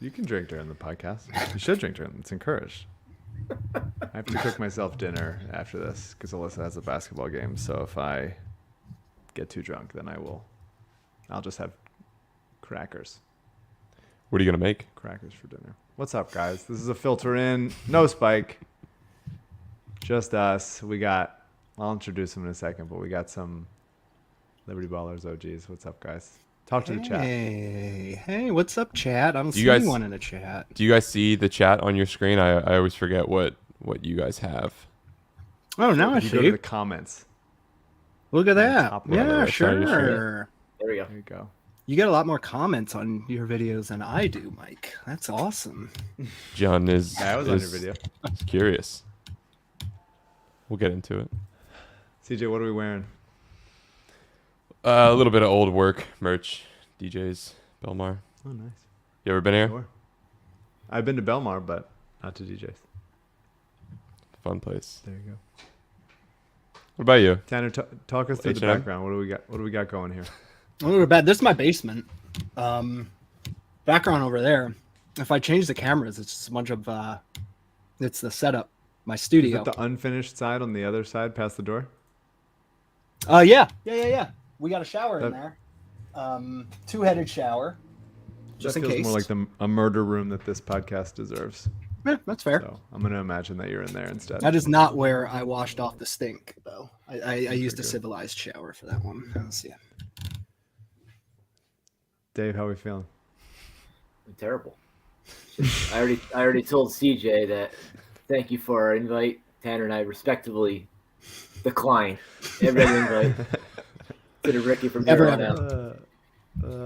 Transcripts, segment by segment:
You can drink during the podcast. You should drink during. It's encouraged. I have to cook myself dinner after this because Alyssa has a basketball game. So if I get too drunk, then I'll just have crackers. What are you going to make? Crackers for dinner. What's up, guys? This is a filter in. No Spike. Just us. I'll introduce them in a second, but we got some Liberty Ballers OGs. What's up, guys? Talk to the chat. Hey, what's up, chat? I don't see anyone in the chat. Do you guys see the chat on your screen? I always forget what you guys have. Oh, now I see. Go to the comments. Look at that. Yeah, Yeah, sure. There we go. There you go. You get a lot more comments on your videos than I do, Mike. That's awesome. John is I was on your video. Curious. We'll get into it. CJ, what are we wearing? A little bit of old work merch. DJ's Belmar. Oh, nice. You ever been here? Sure. I've been to Belmar, but not to DJ's. Fun place. There you go. What about you? Tanner, talk us through the H&M? background. What do we got going here? A little bad. This is my basement. Background over there. If I change the cameras, it's just a bunch of it's the setup. My studio. Is it the unfinished side on the other side past the door? Yeah. We got a shower in there. Two-headed shower. Just that in feels case. more like a murder room that this podcast deserves. Yeah, that's fair. So I'm going to imagine that you're in there instead. That is not where I washed off the stink, though. I used a civilized shower for that one. Let's see. Dave, how are we feeling? Terrible. I already told CJ that thank you for our invite. Tanner and I respectively declined every invite to the Ricky from here on out.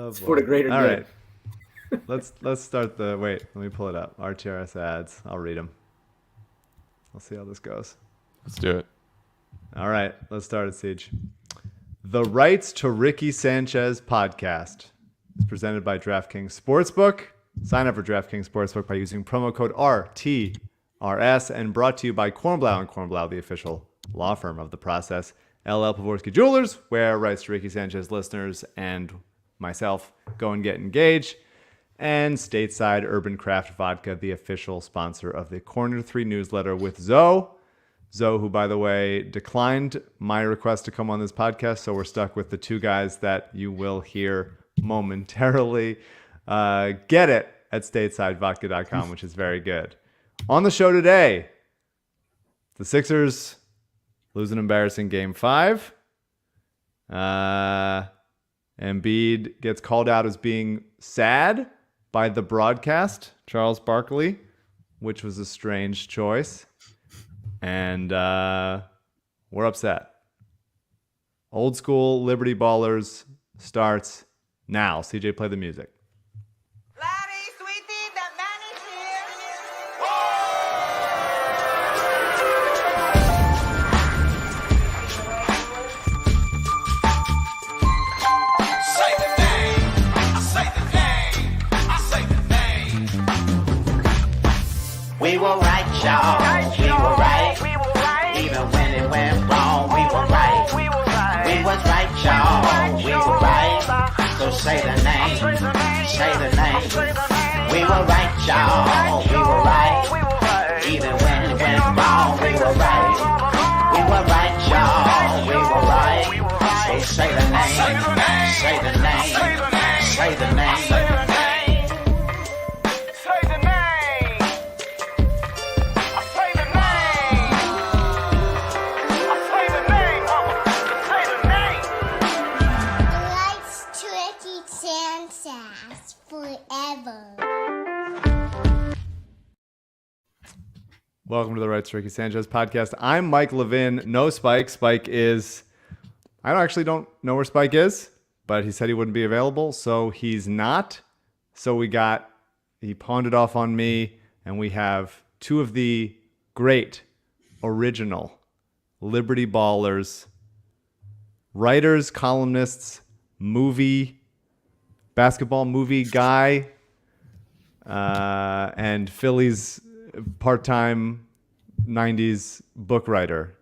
It's for the greater All good. right. Let's start wait, let me pull it up. RTRS ads. I'll read them. I'll see how this goes. Let's do it. All right, let's start it, Siege. The Rights to Ricky Sanchez podcast is presented by DraftKings Sportsbook. Sign up for DraftKings Sportsbook by using promo code RTRS and brought to you by Kornblau Kornblau, the official law firm of the process. LL Pavorsky Jewelers, where Rights to Ricky Sanchez listeners and myself go and get engaged. And Stateside Urban Craft Vodka, the official sponsor of the Corner 3 newsletter with Zoe. Zoe, who, by the way, declined my request to come on this podcast, so we're stuck with the two guys that you will hear momentarily. Get it at statesidevodka.com, which is very good. On the show today, the Sixers lose an embarrassing Game 5. Embiid gets called out as being sad by the broadcast, Charles Barkley, which was a strange choice. And we're upset. Old school Liberty Ballers starts now. CJ, play the music. We were right, y'all. We were right. Even when it went wrong, we were right. We was right, y'all. We were right. So say the name. Say the name. We were right, y'all. We were right. Even when it went wrong, we were right. We were right, y'all. We were right. So say the name. Say the name. Say the name. Welcome to the Rights to Ricky Sanchez podcast. I'm Mike Levin. No Spike. Spike is... I don't know where Spike is, but he said he wouldn't be available, so he's not. So he pawned it off on me, and we have two of the great, original Liberty Ballers, writers, columnists, basketball movie guy, and Philly's part-time 90s book writer.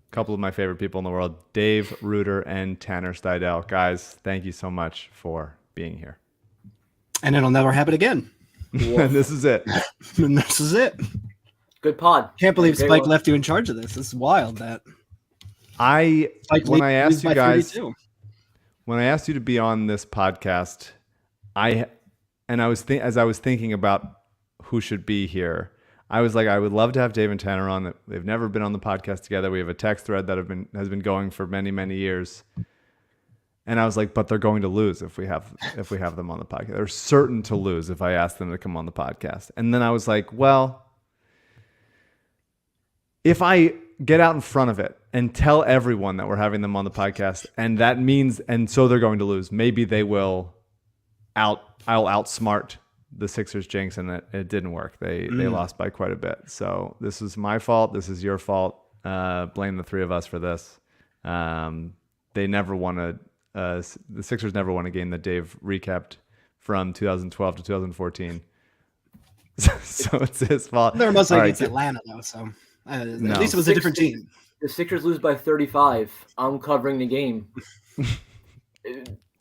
A couple of my favorite people in the world, Dave Rueter and Tanner Steidel. Guys, thank you so much for being here. And it'll never happen again. And this is it. And this is it. Good pod. Can't believe Great Spike one. left you in charge of this. This is wild. That When I asked you guys, 32. when I asked you to be on this podcast, as I was thinking about who should be here, I was like, I would love to have Dave and Tanner on. They've never been on the podcast together. We have a text thread that has been going for many, many years. And I was like, but they're going to lose if we have them on the podcast. They're certain to lose if I ask them to come on the podcast. And then I was like, well, if I get out in front of it and tell everyone that we're having them on the podcast, and that means, and so they're going to lose, maybe they will I'll outsmart the Sixers jinx, and it didn't work. They lost by quite a bit. So this is my fault. This is your fault. Blame the three of us for this. They never won the Sixers never won a game that Dave recapped from 2012 to 2014. So it's his fault. They're mostly All right, against Atlanta, though. So at No. least it was a different team. The Sixers lose by 35. I'm covering the game.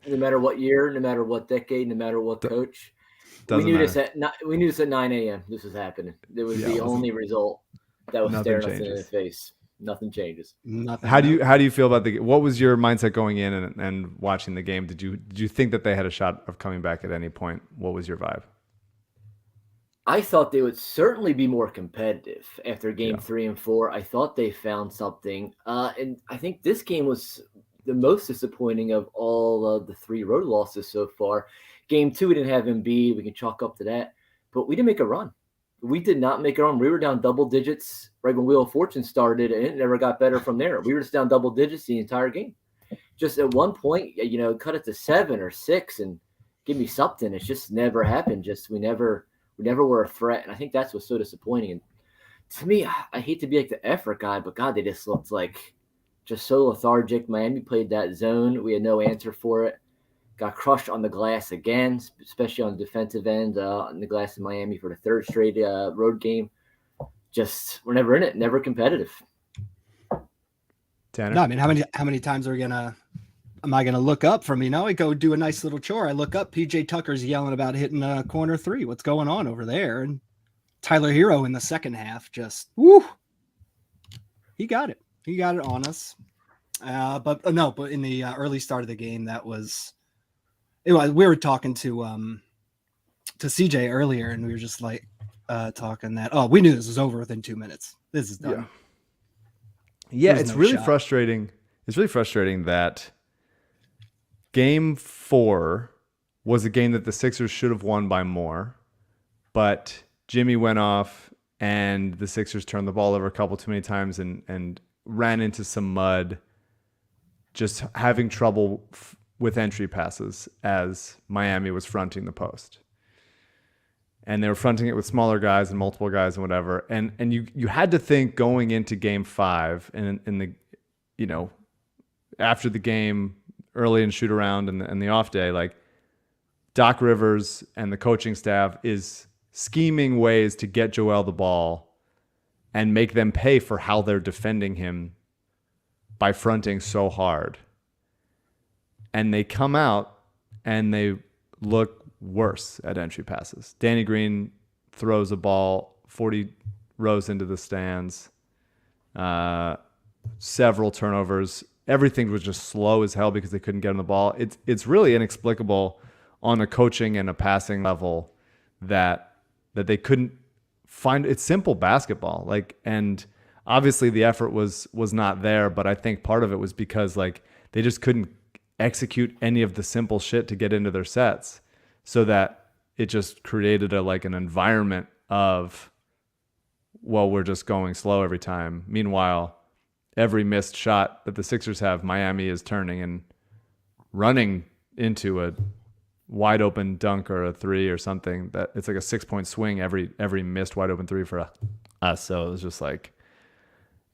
No matter what year, no matter what decade, no matter what coach. We knew this at 9 a.m. This was happening. It was the only result that was staring us in the face. Nothing changes. Nothing. How do you feel about what was your mindset going in and watching the game? Did you think that they had a shot of coming back at any point? What was your vibe? I thought they would certainly be more competitive after game 3 and 4. I thought they found something. And I think this game was the most disappointing of all of the 3 road losses so far. Game 2, we didn't have Embiid. We can chalk up to that. But we didn't make a run. We did not make a run. We were down double digits right when Wheel of Fortune started, and it never got better from there. We were just down double digits the entire game. Just at one point, cut it to 7 or 6 and give me something. It's just never happened. Just we never were a threat, and I think that's what's so disappointing. And to me, I hate to be like the effort guy, but God, they just looked like just so lethargic. Miami played that zone. We had no answer for it. Got crushed on the glass again, especially on the defensive end on the glass in Miami for the 3rd straight road game. Just we're never in it, never competitive. Tanner? No, I mean, how many times am I gonna look up from, I go do a nice little chore. I look up, PJ Tucker's yelling about hitting a corner 3. What's going on over there? And Tyler Hero in the second half, just woo. He got it. He got it on us. But in the early start of the game, we were talking to CJ earlier, and we were just like talking that, we knew this was over within 2 minutes. This is done. Yeah, There's it's no really shot. frustrating. It's really frustrating that game 4 was a game that the Sixers should have won by more, but Jimmy went off and the Sixers turned the ball over a couple too many times and ran into some mud, just having trouble with entry passes as Miami was fronting the post. And they were fronting it with smaller guys and multiple guys and whatever. And you had to think going into game 5 and in the, after the game, early in shoot around and the off day, like Doc Rivers and the coaching staff is scheming ways to get Joel the ball and make them pay for how they're defending him by fronting so hard. And they come out and they look worse at entry passes. Danny Green throws a ball 40 rows into the stands, several turnovers. Everything was just slow as hell because they couldn't get on the ball. It's really inexplicable on a coaching and a passing level that they couldn't find. It's simple basketball, and obviously the effort was not there. But I think part of it was because they just couldn't execute any of the simple shit to get into their sets, so that it just created an environment of, well, we're just going slow every time. Meanwhile, every missed shot that the Sixers have, Miami is turning and running into a wide open dunk or a 3 or something. That it's like a 6-point swing every missed wide open 3 for us. So it was just a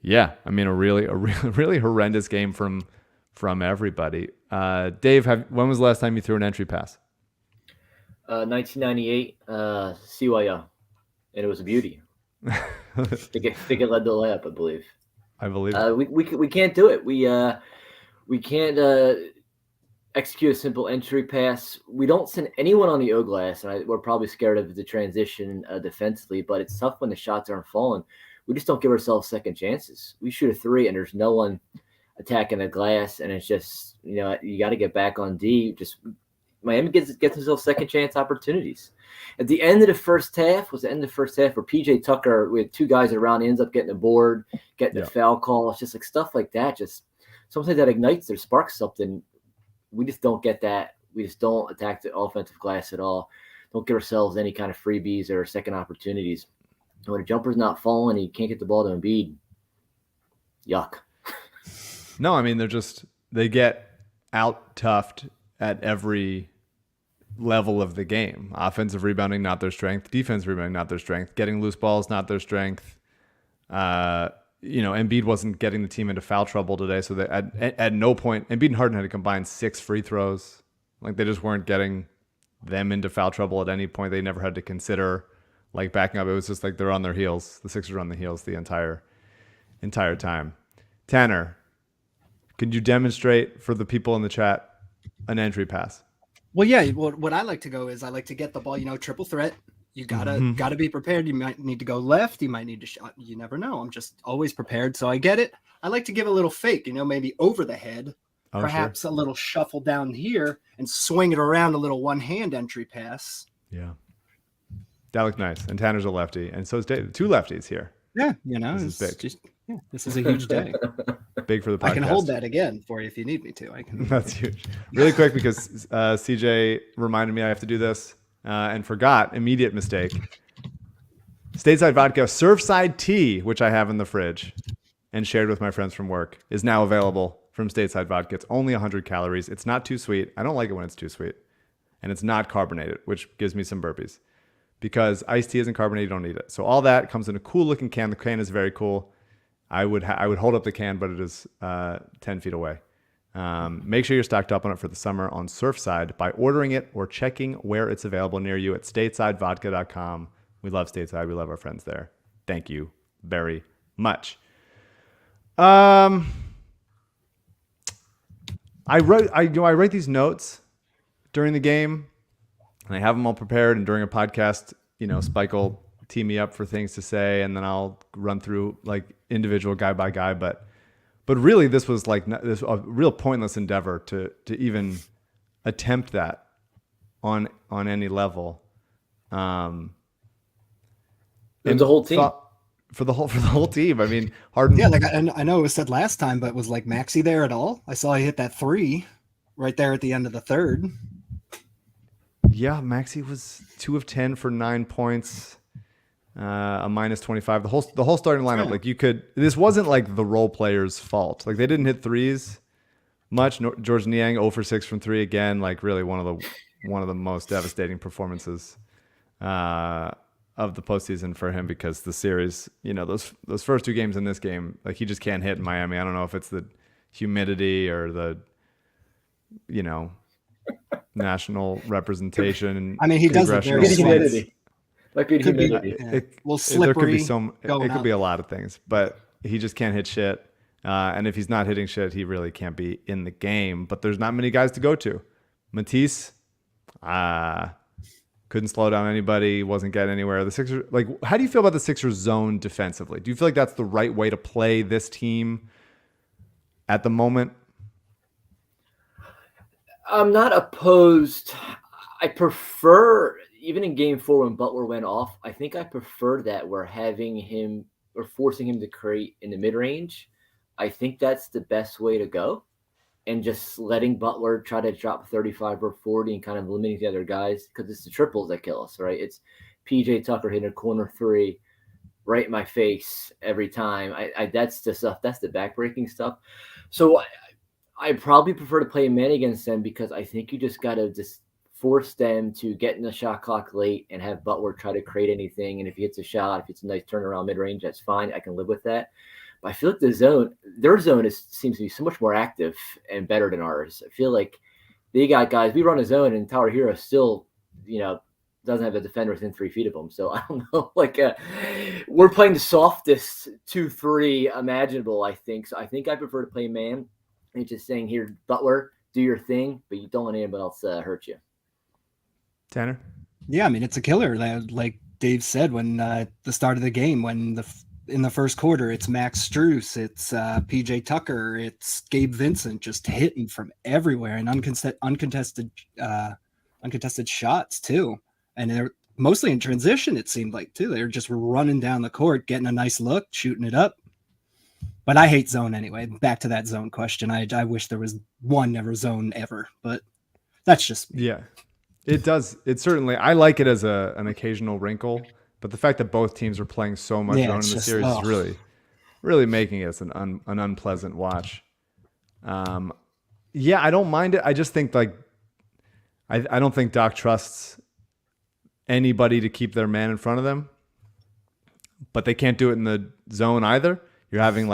really horrendous game from everybody. Dave, when was the last time you threw an entry pass? 1998, CYO, and it was a beauty. I think it led the layup, I believe. I believe it. We can't do it. We can't. execute a simple entry pass. We don't send anyone on the O glass, and we're probably scared of the transition defensively, but it's tough when the shots aren't falling. We just don't give ourselves second chances. We shoot a three, and there's no one attacking the glass, and it's just, you got to get back on D. Just Miami gets themselves second chance opportunities. At the end of the first half where PJ Tucker, we had two guys around, he ends up getting a board, getting a foul call. It's just like stuff like that. Just something that ignites or sparks something. We just don't get that. We just don't attack the offensive glass at all. Don't give ourselves any kind of freebies or second opportunities. And when a jumper's not falling, you can't get the ball to Embiid. Yuck. No, I mean, they get out-toughed at every level of the game. Offensive rebounding, not their strength. Defensive rebounding, not their strength. Getting loose balls, not their strength. Embiid wasn't getting the team into foul trouble today, so they at no point, Embiid and Harden had to combine 6 free throws. Like, they just weren't getting them into foul trouble at any point. They never had to consider like backing up. It was just like they're on their heels. The Sixers were on the heels the entire time. Tanner, could you demonstrate for the people in the chat an entry pass? Well, yeah. What I like to go is I like to get the ball, triple threat. You gotta be prepared. You might need to go left. You might need to shot. You never know. I'm just always prepared. So I get it. I like to give a little fake, maybe over the head, perhaps a little shuffle down here and swing it around, a little one-hand entry pass. Yeah. That looked nice. And Tanner's a lefty. And so is Dave. 2 lefties here. Yeah. This is big. This is a huge day. Big for the podcast. I can hold that again for you if you need me to. I can. That's huge. Really quick, because CJ reminded me I have to do this and forgot. Immediate mistake. Stateside Vodka Surfside Tea, which I have in the fridge and shared with my friends from work, is now available from Stateside Vodka. It's only 100 calories. It's not too sweet. I don't like it when it's too sweet. And it's not carbonated, which gives me some burpees. Because iced tea isn't carbonated, you don't need it. So all that comes in a cool looking can. The can is very cool. I would hold up the can, but it is 10 feet away. Make sure you're stocked up on it for the summer on Surfside by ordering it or checking where it's available near you at statesidevodka.com. We love Stateside. We love our friends there. Thank you very much. I write these notes during the game, and I have them all prepared. And during a podcast, Spike will tee me up for things to say, and then I'll run through like individual guy by guy. But really, this was like a real pointless endeavor to even attempt that on any level. And the whole team. For the whole team. I mean, Harden. Yeah, like I know it was said last time, but was like Maxey there at all? I saw he hit that 3 right there at the end of the third. Yeah, Maxey was 2 of 10 for 9 points, a minus 25. The whole starting lineup, this wasn't like the role players' fault. Like, they didn't hit threes much. George Niang 0 for 6 from 3 again. Like, really one of the most devastating performances of the postseason for him, because the series, those first 2 games in this game, like, he just can't hit in Miami. I don't know if it's the humidity or the national representation. I mean, he does look very humidity. Might be humidity. Slippery. It could be a lot of things, but he just can't hit shit. And if he's not hitting shit, he really can't be in the game. But there's not many guys to go to. Matisse, couldn't slow down anybody, wasn't getting anywhere. The Sixers, how do you feel about the Sixers zone defensively? Do you feel like that's the right way to play this team at the moment? I'm not opposed. I prefer, even in game 4 when Butler went off, I think I prefer that we're having him or forcing him to create in the mid-range. I think that's the best way to go. And just letting Butler try to drop 35 or 40 and kind of limiting the other guys, because it's the triples that kill us, right? It's PJ Tucker hitting a corner 3 right in my face every time. I that's the stuff. That's the backbreaking stuff. So I probably prefer to play a man against them, because I think you just got to just force them to get in the shot clock late and have Butler try to create anything. And if he hits a shot, if it's a nice turnaround mid-range, that's fine. I can live with that. But I feel like their zone seems to be so much more active and better than ours. I feel like they got guys, we run a zone and Tower Hero still, doesn't have a defender within 3 feet of him. So I don't know, we're playing the softest 2-3 imaginable, I think. So I think I prefer to play man. And just saying here, Butler, do your thing, but you don't let anybody else hurt you. Tanner? Yeah, I mean, it's a killer. Like Dave said, when the start of the game, when in the first quarter, it's Max Strus, it's PJ Tucker, it's Gabe Vincent just hitting from everywhere and uncontested shots too. And they're mostly in transition, it seemed like too. They're just running down the court, getting a nice look, shooting it up. But I hate zone anyway. Back to that zone question. I wish there was one never zone ever, but that's just me. Yeah. It does. It certainly, I like it as an occasional wrinkle, but the fact that both teams are playing so much zone in the series is really, really making it an unpleasant watch. Yeah, I don't mind it. I just think I don't think Doc trusts anybody to keep their man in front of them, but they can't do it in the zone either. You're having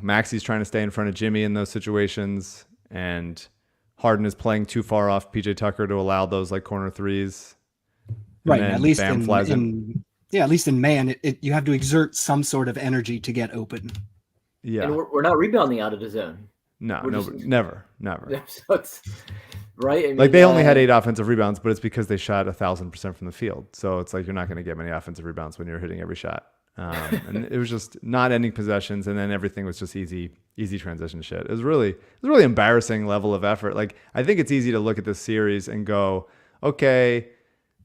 Maxi's trying to stay in front of Jimmy in those situations, and Harden is playing too far off PJ Tucker to allow those corner threes. Right. At least at least in man, you have to exert some sort of energy to get open. Yeah. And we're not rebounding out of the zone. Never. So it's, right? I mean, they only had 8 offensive rebounds, but it's because they shot 1,000% from the field. So it's you're not going to get many offensive rebounds when you're hitting every shot. And it was just not ending possessions, and then everything was just easy transition shit. It was really embarrassing level of effort. I think it's easy to look at this series and go, okay,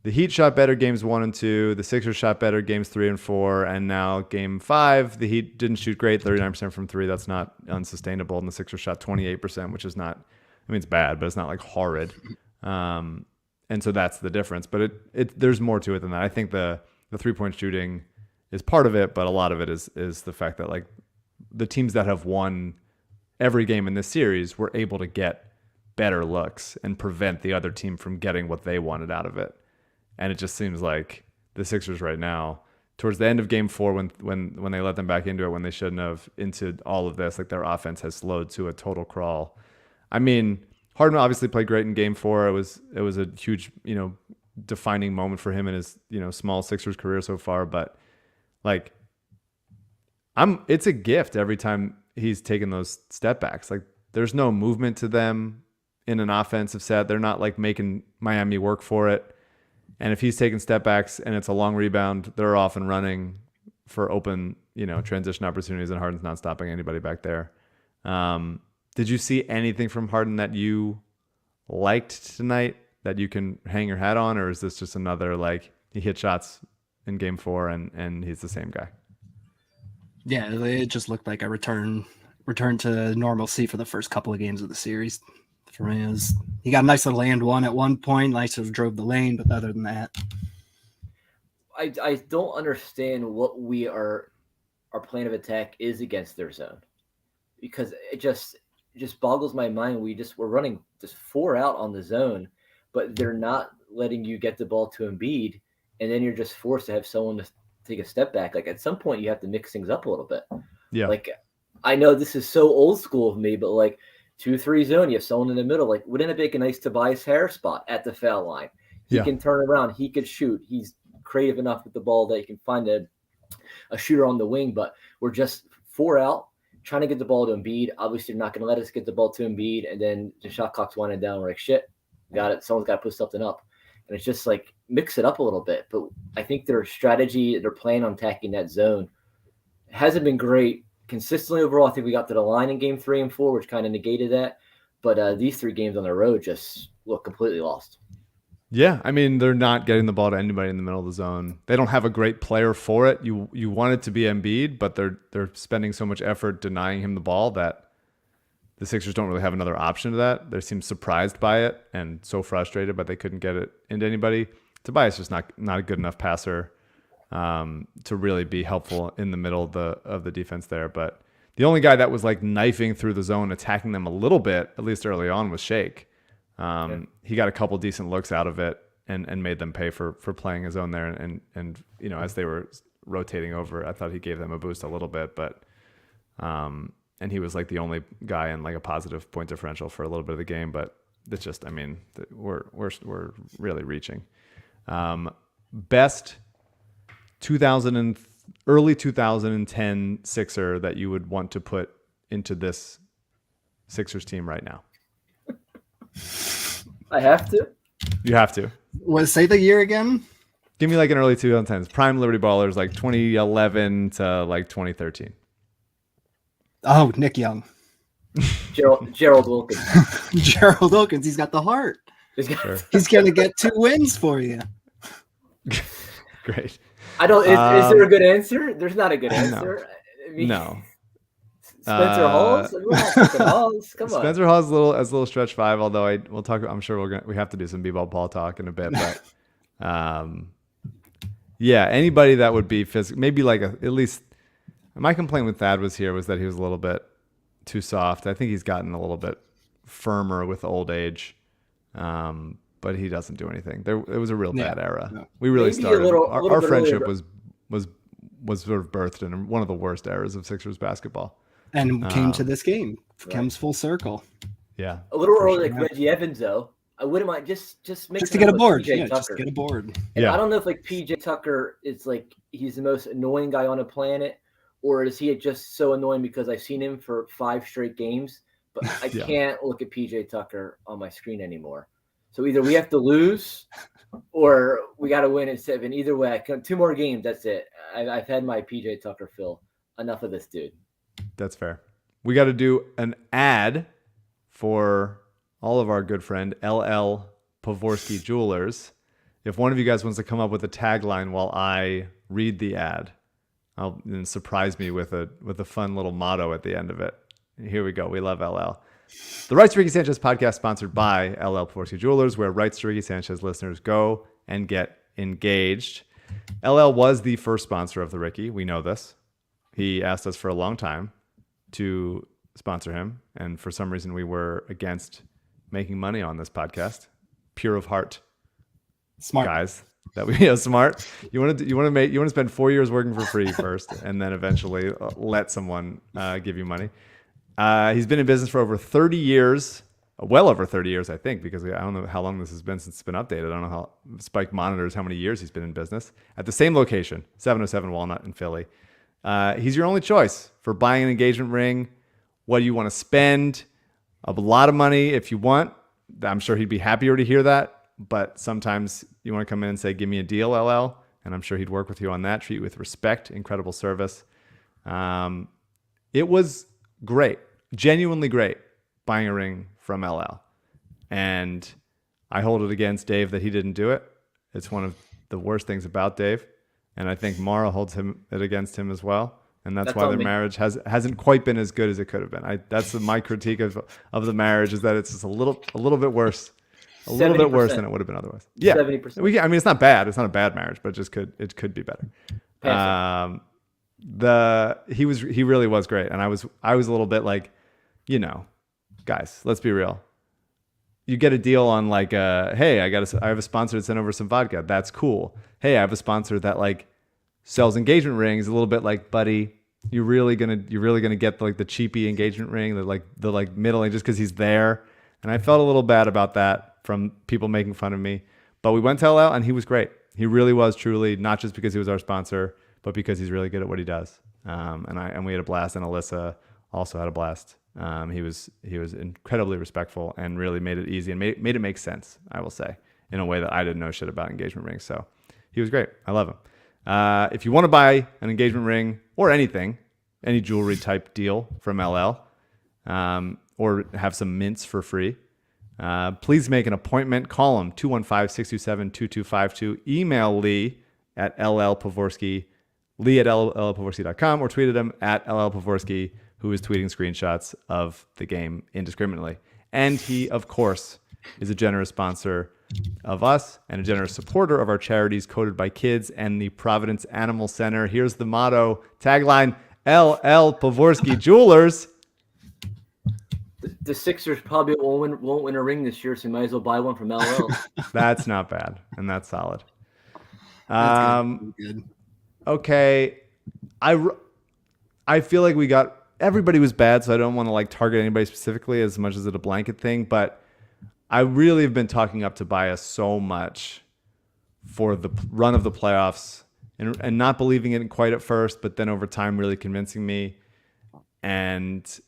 the Heat shot better games 1 and 2, the Sixers shot better games 3 and 4, and now game 5, the Heat didn't shoot great, 39% from 3. That's not unsustainable, and the Sixers shot 28%, which is not, I mean, it's bad, but it's not horrid. And so that's the difference. But there's more to it than that. I think the 3-point shooting is part of it, but a lot of it is the fact that the teams that have won every game in this series were able to get better looks and prevent the other team from getting what they wanted out of it. And it just seems like the Sixers right now, towards the end of game 4, when they let them back into it, when they shouldn't have, into all of this, their offense has slowed to a total crawl. I mean, Harden obviously played great in game 4. It was a huge, defining moment for him in his, small Sixers career so far, but it's a gift every time he's taken those step backs. There's no movement to them in an offensive set. They're not making Miami work for it. And if he's taking step backs and it's a long rebound, they're off and running for open, transition opportunities, and Harden's not stopping anybody back there. Did you see anything from Harden that you liked tonight that you can hang your hat on, or is this just another he hit shots in game 4 and he's the same guy? Yeah, it just looked like a return to normalcy for the first couple of games of the series. For me, he got a nice little land one at one point, nice little drove the lane, but other than that, I don't understand what our plan of attack is against their zone, because it just boggles my mind. We're running just 4 out on the zone, but they're not letting you get the ball to Embiid. And then you're just forced to have someone to take a step back. At some point, you have to mix things up a little bit. Yeah. I know this is so old school of me, but 2-3 zone, you have someone in the middle. Wouldn't it make a nice Tobias Harris spot at the foul line? He can turn around. He could shoot. He's creative enough with the ball that he can find a shooter on the wing. But we're just 4 out, trying to get the ball to Embiid. Obviously, they're not going to let us get the ball to Embiid. And then the shot clock's winding down. We're shit, got it. Someone's got to put something up. And it's just mix it up a little bit. But I think their strategy, their plan on attacking that zone hasn't been great consistently overall. I think we got to the line in game 3 and 4, which kind of negated that. But these 3 games on the road just look completely lost. Yeah, I mean, they're not getting the ball to anybody in the middle of the zone. They don't have a great player for it. You want it to be Embiid, but they're spending so much effort denying him the ball that the Sixers don't really have another option to that. They seem surprised by it and so frustrated, but they couldn't get it into anybody. Tobias is just not a good enough passer to really be helpful in the middle of the defense there. But the only guy that was knifing through the zone, attacking them a little bit, at least early on, was Shake. He got a couple decent looks out of it and made them pay for playing his own there. And as they were rotating over, I thought he gave them a boost a little bit, but and he was the only guy in a positive point differential for a little bit of the game. But it's just, I mean, we're really reaching. Best early 2010 Sixer that you would want to put into this Sixers team right now? I have to. You have to. Say the year again? Give me like an early 2010s. Prime Liberty Ballers, like 2011 to like 2013. Oh, Nick Young. Gerald Wilkins. Gerald Wilkins. He's got the heart. Sure. He's going to get 2 wins for you. Great. I don't. Is there a good answer? There's not a good answer. I mean, No. Spencer Halls. We're not fucking Halls. Come on. Spencer Hall's a little stretch 5, although we'll talk. I'm sure we have to do some b-ball ball talk in a bit, but yeah, anybody that would be physical, maybe like at least. My complaint with Thad was that he was a little bit too soft. I think he's gotten a little bit firmer with old age, but he doesn't do anything. It was a real bad era. No. We really Maybe started. Our friendship earlier. was sort of birthed in one of the worst eras of Sixers basketball. And came to this game. Comes full circle. Yeah. A little early, like Reggie Evans, though. I wouldn't mind just to get a board. Yeah, just get a board. And I don't know if like PJ Tucker is like he's the most annoying guy on the planet, or is he just so annoying because I've seen him for 5 straight games, but I can't look at PJ Tucker on my screen anymore. So either we have to lose, or we got to win at 7. Either way, 2 more games. That's it. I've had my PJ Tucker fill. Enough of this dude. That's fair. We got to do an ad for all of our good friend LL Pavorsky Jewelers. If one of you guys wants to come up with a tagline while I read the ad, and surprise me with a fun little motto at the end of it. Here we go. We love LL. The Rights to Ricky Sanchez podcast sponsored by LL Pavorsky Jewelers, where Rights to Ricky Sanchez listeners go and get engaged. LL was the first sponsor of the Ricky. We know this. He asked us for a long time to sponsor him, and for some reason we were against making money on this podcast. Pure of heart, smart guys. That we are smart. You want to spend 4 years working for free first, and then eventually let someone give you money. He's been in business for over 30 years, well over 30 years, I think, because I don't know how long this has been since it's been updated. I don't know how Spike monitors how many years he's been in business at the same location, 707 Walnut in Philly. He's your only choice for buying an engagement ring. What do you want to spend? A lot of money if you want. I'm sure he'd be happier to hear that. But sometimes you want to come in and say, give me a deal, LL. And I'm sure he'd work with you on that. Treat you with respect. Incredible service. It was great. Genuinely great buying a ring from LL. And I hold it against Dave that he didn't do it. It's one of the worst things about Dave. And I think Mara holds it against him as well. And that's why their marriage hasn't quite been as good as it could have been. That's my critique of the marriage, is that it's just a little bit worse. A little bit worse than it would have been otherwise. Yeah, 70%. I mean, it's not bad. It's not a bad marriage, but it could be better. He really was great, and I was a little bit like, guys, let's be real. You get a deal on like, hey, I have a sponsor to send over some vodka. That's cool. Hey, I have a sponsor that like sells engagement rings. A little bit like, buddy, you're really gonna get like the cheapy engagement ring, the middling, just because he's there. And I felt a little bad about that from people making fun of me. But we went to LL, and he was great. He really was, truly, not just because he was our sponsor, but because he's really good at what he does. And we had a blast, and Alyssa also had a blast. He was incredibly respectful and really made it easy and made it make sense, I will say, in a way that I didn't know shit about engagement rings. So he was great. I love him. If you want to buy an engagement ring or anything, any jewelry type deal from LL, or have some mints for free, please make an appointment. Call him, 215-627-2252. Email Lee at llpavorsky, Lee at llpavorsky.com, or tweet at him at llpavorsky, who is tweeting screenshots of the game indiscriminately. And he, of course, is a generous sponsor of us and a generous supporter of our charities, Coded by Kids and the Providence Animal Center. Here's the motto, tagline, LL Pavorsky Jewelers. The Sixers probably won't win a ring this year, so you might as well buy one from LL. That's not bad, and that's solid. That's good. Okay, I feel like everybody was bad, so I don't want to like target anybody specifically as much as it's a blanket thing, but I really have been talking up Tobias so much for the run of the playoffs and not believing it quite at first, but then over time really convincing me. And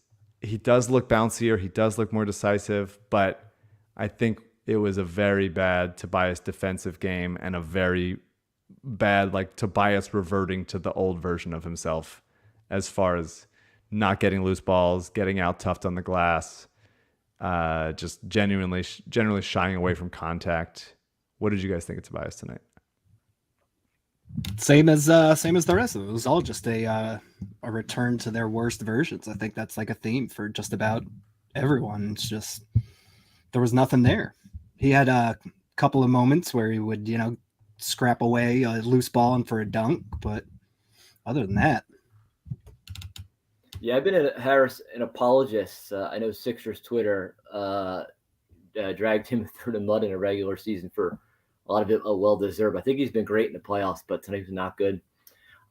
he does look bouncier. He does look more decisive, but I think it was a very bad Tobias defensive game and a very bad, like, Tobias reverting to the old version of himself as far as not getting loose balls, getting out toughed on the glass, just generally shying away from contact. What did you guys think of Tobias tonight? Same as the rest of it. It was all just a return to their worst versions. I think that's like a theme for just about everyone. It's just there was nothing there. He had a couple of moments where he would, scrap away a loose ball and for a dunk, but other than that, Yeah, I've been an apologist. I know Sixers Twitter dragged him through the mud in a regular season for a lot of it well-deserved. I think he's been great in the playoffs, but tonight was not good.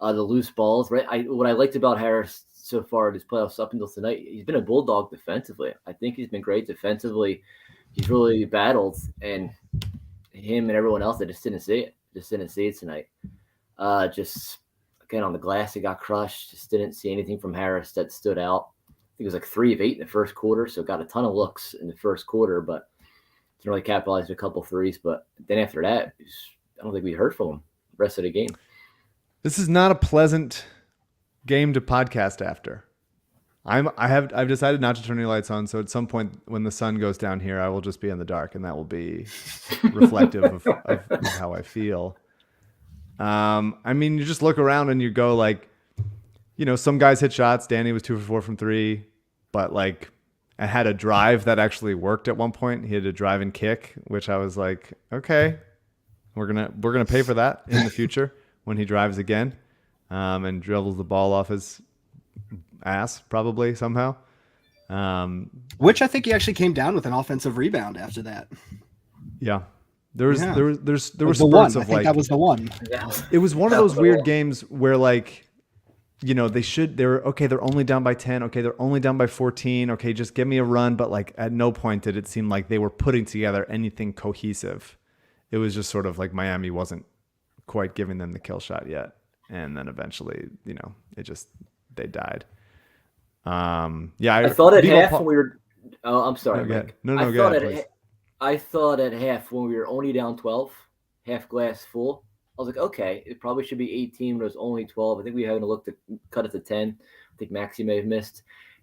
The loose balls, right? What I liked about Harris so far in his playoffs up until tonight, he's been a bulldog defensively. I think he's been great defensively. He's really battled, and him and everyone else, I just didn't see it. Just didn't see it tonight. Just again on the glass, he got crushed. Just didn't see anything from Harris that stood out. I think it was like 3 of 8 in the first quarter, so got a ton of looks in the first quarter, but didn't really capitalize with a couple threes. But then after that, I don't think we heard from him the rest of the game. This is not a pleasant game to podcast after. I've decided not to turn any lights on, so at some point when the sun goes down here, I will just be in the dark, and that will be reflective of how I feel. I mean, you just look around and you go like, some guys hit shots. Danny was 2 for 4 from 3, but like I had a drive that actually worked at one point. He had a drive and kick, which I was like, okay, we're gonna pay for that in the future when he drives again, and dribbles the ball off his ass probably somehow. which I think he actually came down with an offensive rebound after that. Yeah. There were the spurts one. of I think like that was the one. it was one of those weird games where like, they're only down by 10. Okay, they're only down by 14. Okay, just give me a run. But like at no point did it seem like they were putting together anything cohesive. It was just sort of like Miami wasn't quite giving them the kill shot yet. And then eventually, they died. I thought at half when we were. Oh, I'm sorry. Go ahead. No, I go thought ahead, please. I thought at half when we were only down 12, half glass full. I was like, okay, it probably should be 18, but it was only 12. I think we haven't looked to cut it to 10. I think Maxey may have missed.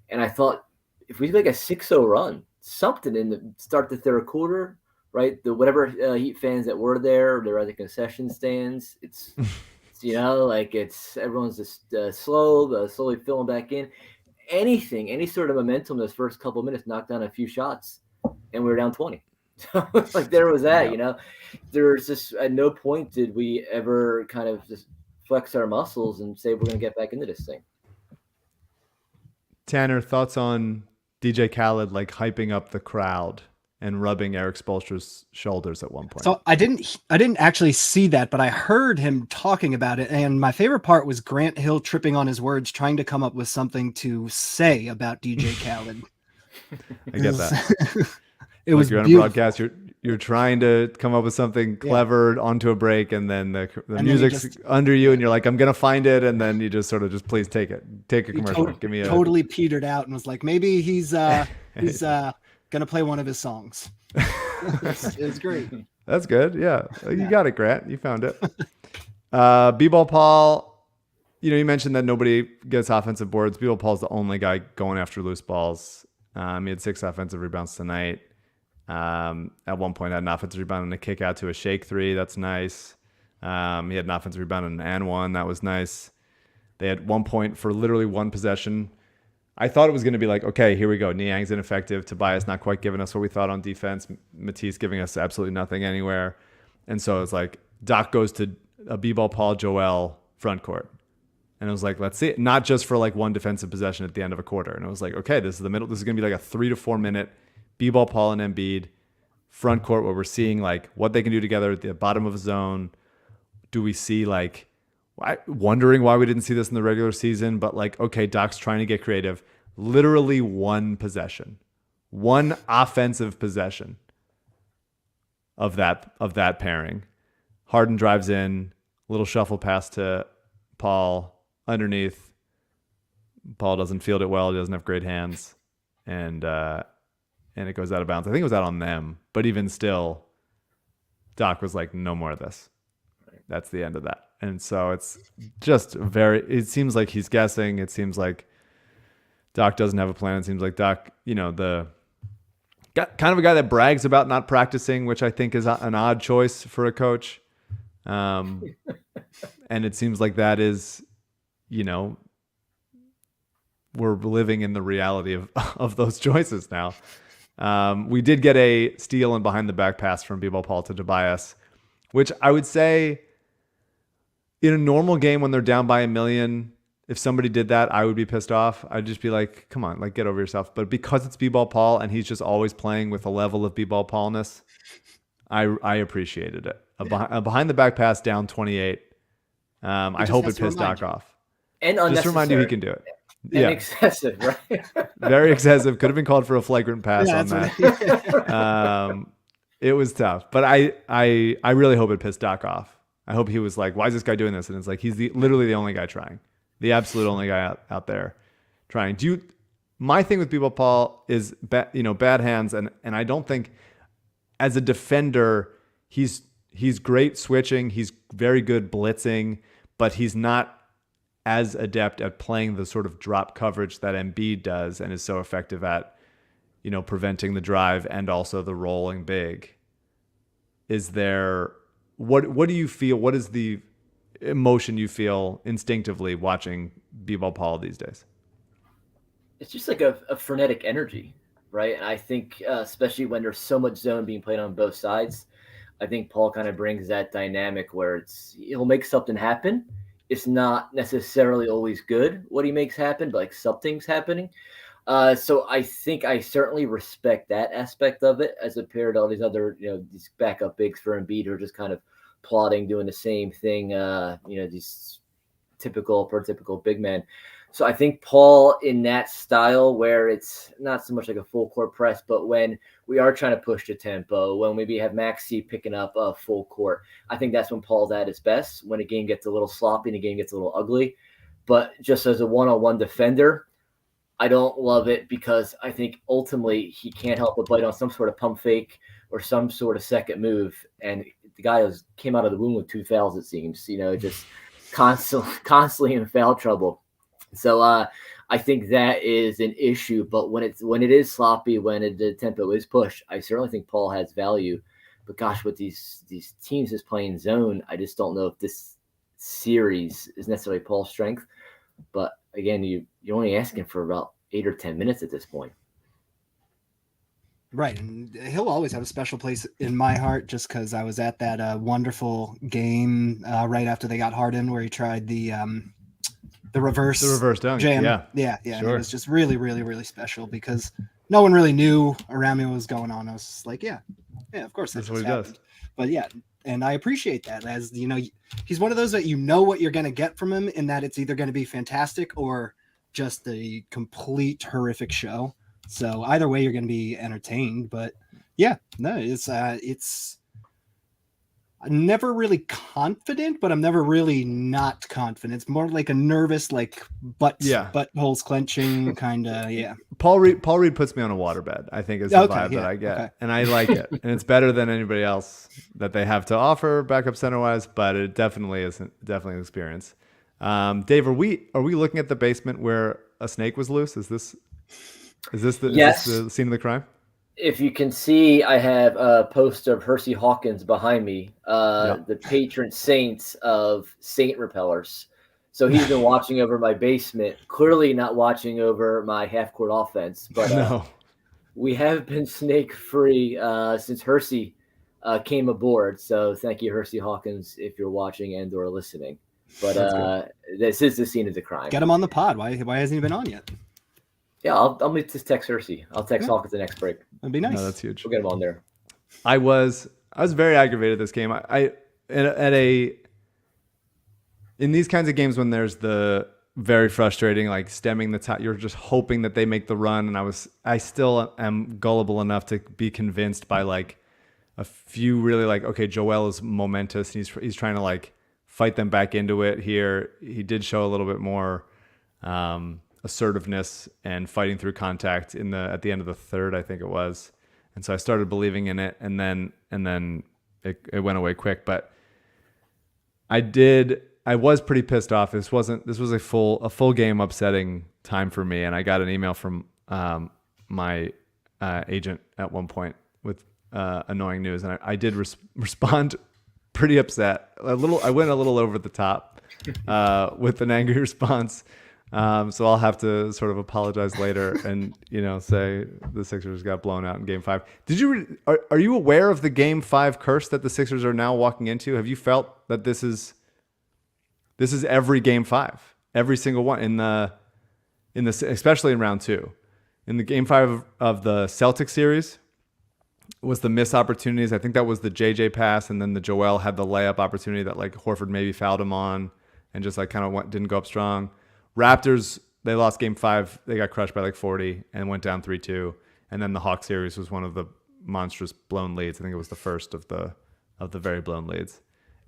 And I thought if we make a 6-0 run, something in the start the third quarter, right? Whatever Heat fans that were there, they're at the concession stands. It's everyone's just slowly filling back in. Anything, any sort of momentum those first couple of minutes, knocked down a few shots, and we were down 20. So it's like there was that, There's just at no point did we ever kind of just flex our muscles and say we're going to get back into this thing. Tanner, thoughts on DJ Khaled like hyping up the crowd and rubbing Eric Spoelstra's shoulders at one point? So I didn't actually see that, but I heard him talking about it. And my favorite part was Grant Hill tripping on his words, trying to come up with something to say about DJ Khaled. I get that. It was you're on a broadcast. You're trying to come up with something clever onto a break, and then the music's under you, and you're like, I'm gonna find it, and then you just sort of just please take a commercial. Give me a totally petered out and was like, maybe he's gonna play one of his songs. It was great. That's good. Yeah, you got it, Grant. You found it. B-ball Paul. You mentioned that nobody gets offensive boards. B-ball Paul's the only guy going after loose balls. He had 6 offensive rebounds tonight. At one point, had an offensive rebound and a kick out to a shake 3. That's nice. He had an offensive rebound and an and one. That was nice. They had 1 point for literally one possession. I thought it was going to be like, okay, here we go. Niang's ineffective. Tobias not quite giving us what we thought on defense. Matisse giving us absolutely nothing anywhere. And so it's like Doc goes to a B-ball Paul Joel front court. And it was like, let's see it. Not just for like one defensive possession at the end of a quarter. And it was like, okay, this is the middle. This is going to be like a 3 to 4 minute B-ball Paul and Embiid front court where we're seeing like what they can do together at the bottom of a zone. Do we see like, wondering why we didn't see this in the regular season, but like, okay, Doc's trying to get creative. Literally one possession, one offensive possession of that pairing. Harden drives in, little shuffle pass to Paul underneath. Paul doesn't field it well. He doesn't have great hands. and it goes out of bounds. I think it was out on them, but even still, Doc was like, no more of this. That's the end of that. And so it's just it seems like he's guessing. It seems like Doc doesn't have a plan. It seems like Doc, kind of a guy that brags about not practicing, which I think is an odd choice for a coach. And it seems like that is, we're living in the reality of those choices now. We did get a steal and behind the back pass from B-Ball Paul to Tobias, which I would say in a normal game when they're down by $1 million, if somebody did that, I would be pissed off. I'd just be like, come on, like get over yourself. But because it's B-Ball Paul and he's just always playing with a level of B-Ball Paulness, I appreciated it. A behind the back pass down 28. I hope it pissed Doc off. And unnecessary. Just to remind you he can do it. And excessive, right? Very excessive. Could have been called for a flagrant pass on that. It was tough, but I really hope it pissed Doc off. I hope he was like, why is this guy doing this? And it's like, he's literally the only guy trying, the absolute only guy out there trying. My thing with B-Ball Paul is bad hands. And I don't think as a defender, he's great switching. He's very good blitzing, but he's not as adept at playing the sort of drop coverage that Embiid does and is so effective at, preventing the drive and also the rolling big. Is there, what do you feel? What is the emotion you feel instinctively watching B-Ball Paul these days? It's just like a frenetic energy, right? And I think, especially when there's so much zone being played on both sides, I think Paul kind of brings that dynamic where he'll make something happen. It's not necessarily always good what he makes happen, but like something's happening. So I think I certainly respect that aspect of it as compared to all these other, these backup bigs for Embiid who are just kind of plotting, doing the same thing, these prototypical big men. So I think Paul in that style where it's not so much like a full court press, but when we are trying to push the tempo, when maybe have Maxey picking up a full court, I think that's when Paul's at his best, when a game gets a little sloppy and a game gets a little ugly. But just as a one-on-one defender, I don't love it because I think ultimately he can't help but bite on some sort of pump fake or some sort of second move. And the guy came out of the womb with 2 fouls, it seems, just constantly in foul trouble. So I think that is an issue. But when it is sloppy, when the tempo is pushed, I certainly think Paul has value. But gosh, with these teams just playing zone, I just don't know if this series is necessarily Paul's strength. But again, you're only asking for about 8 or 10 minutes at this point. Right. And he'll always have a special place in my heart just because I was at that wonderful game right after they got Harden where he tried the reverse dunk. jam. Yeah. Sure. And it Sure. was just really, really, really special because no one really knew around me what was going on. I was just like, yeah, of course That's that what just he happened. does. But yeah, and I appreciate that. As he's one of those that what you're going to get from him, in that it's either going to be fantastic or just a complete horrific show. So either way, you're going to be entertained. But yeah, no, it's I'm never really confident, but I'm never really not confident. It's more like a nervous, like buttholes clenching kind of. Yeah. Paul Reed puts me on a waterbed, I think is the vibe that I get. And I like it. And it's better than anybody else that they have to offer backup center wise, but it definitely is an experience. Dave, are we looking at the basement where a snake was loose? Is this the scene of the crime? If you can see, I have a poster of Hersey Hawkins behind me, the patron saints of Saint repellers. So he's been watching over my basement, clearly not watching over my half-court offense. But No. We have been snake-free since Hersey came aboard. So thank you, Hersey Hawkins, if you're watching and or listening. But this is the scene of the crime. Get him on the pod. Why hasn't he been on yet? Yeah, I'll just text Hersey. I'll text Hawkins the next break. That'd be nice. No, that's huge. We'll get him on there. I was very aggravated this game. In these kinds of games when there's the very frustrating, like stemming the top, you're just hoping that they make the run. And I still am gullible enough to be convinced by like a few really like, okay, Joel is momentous. And he's trying to like fight them back into it here. He did show a little bit more, a assertiveness and fighting through contact at the end of the third, I think it was. And so I started believing in it, and then it went away quick. But I was pretty pissed off. This was a full game upsetting time for me, and I got an email from my agent at one point with annoying news, and I did respond pretty upset. I went a little over the top with an angry response. So I'll have to sort of apologize later and, say the Sixers got blown out in Game 5. Are you aware of the Game 5 curse that the Sixers are now walking into? Have you felt that this is every Game 5, every single one especially in round 2? In the Game 5 of the Celtics series was the missed opportunities. I think that was the JJ pass, and then the Joel had the layup opportunity that like Horford maybe fouled him on and just like kind of didn't go up strong. Raptors, they lost Game 5. They got crushed by like 40 and went down 3-2. And then the Hawks series was one of the monstrous blown leads. I think it was the first of the very blown leads.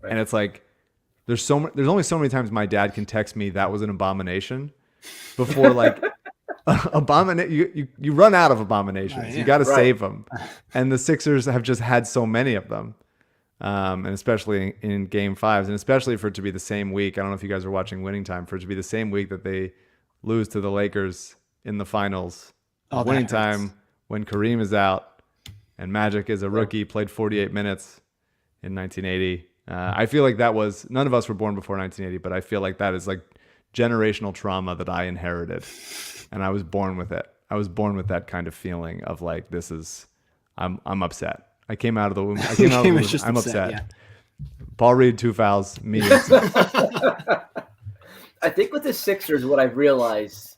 Right. And it's like there's only so many times my dad can text me that was an abomination before like you run out of abominations. You got to save them. And the Sixers have just had so many of them. And especially in Game 5s, and especially for it to be the same week. I don't know if you guys are watching Winning Time, for it to be the same week that they lose to the Lakers in the finals. Winning Time, when Kareem is out and Magic is a rookie, played 48 minutes in 1980. I feel like none of us were born before 1980, but I feel like that is like generational trauma that I inherited, and I was born with it. I was born with that kind of feeling of like, I'm upset. I came out of the womb. I'm upset. Yeah. Paul Reed, 2 fouls, me. I think with the Sixers, what I've realized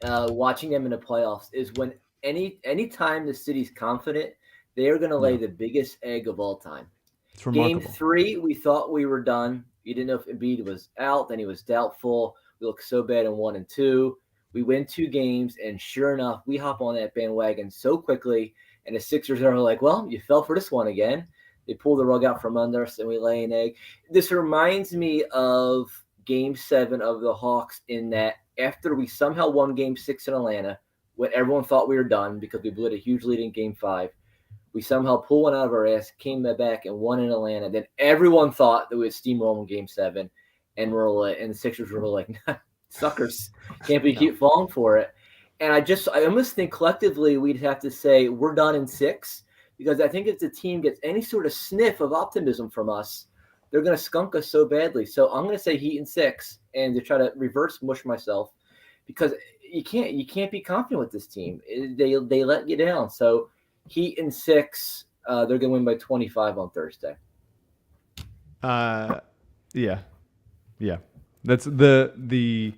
watching them in the playoffs is when any time the city's confident, they are going to lay the biggest egg of all time. It's remarkable. Game 3, we thought we were done. You didn't know if Embiid was out. Then he was doubtful. We looked so bad in 1 and 2. We win 2 games, and sure enough, we hop on that bandwagon so quickly. And the Sixers are like, well, you fell for this one again. They pull the rug out from under us, and we lay an egg. This reminds me of Game 7 of the Hawks, in that after we somehow won Game 6 in Atlanta, when everyone thought we were done because we blew a huge lead in Game 5, we somehow pulled one out of our ass, came back, and won in Atlanta. Then everyone thought that we would steamroll in Game 7, and the Sixers were like, nah, suckers, can't be keep falling for it. And I almost think collectively we'd have to say we're done in 6, because I think if the team gets any sort of sniff of optimism from us, they're going to skunk us so badly. So I'm going to say Heat in 6, and to try to reverse mush myself, because you can't be confident with this team. They let you down. So Heat in 6, they're going to win by 25 on Thursday. Yeah. That's the